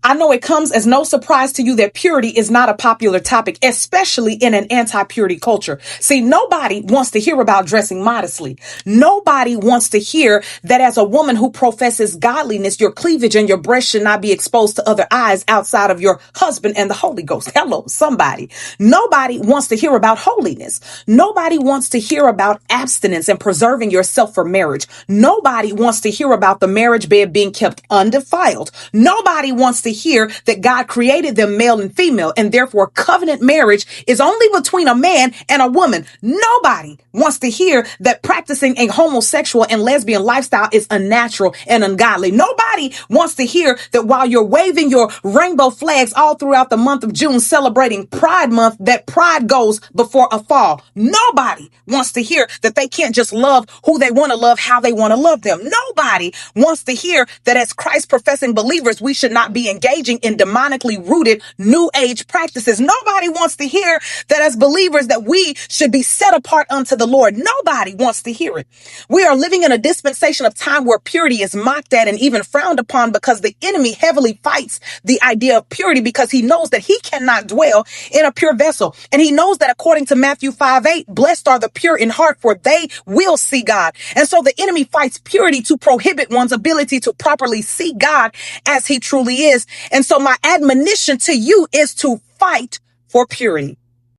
I know it comes as no surprise to you that purity is not a popular topic, especially in an anti-purity culture. See, nobody wants to hear about dressing modestly. Nobody wants to hear that as a woman who professes godliness, your cleavage and your breast should not be exposed to other eyes outside of your husband and the Holy Ghost. Hello, somebody. Nobody wants to hear about holiness. Nobody wants to hear about abstinence and preserving yourself for marriage. Nobody wants to hear about the marriage bed being kept undefiled. Nobody wants to hear that God created them male and female, and therefore covenant marriage is only between a man and a woman. Nobody wants to hear that practicing a homosexual and lesbian lifestyle is unnatural and ungodly. Nobody wants to hear that while you're waving your rainbow flags all throughout the month of June, celebrating Pride Month, that pride goes before a fall. Nobody wants to hear that they can't just love who they want to love, how they want to love them. Nobody wants to hear that as Christ professing believers, we should not be engaging in demonically rooted new age practices. Nobody wants to hear that as believers that we should be set apart unto the Lord. Nobody wants to hear it. We are living in a dispensation of time where purity is mocked at and even frowned upon because the enemy heavily fights the idea of purity because he knows that he cannot dwell in a pure vessel. And he knows that according to Matthew 5:8, blessed are the pure in heart, for they will see God. And so the enemy fights purity to prohibit one's ability to properly see God as he truly is. And so my admonition to you is to fight for purity.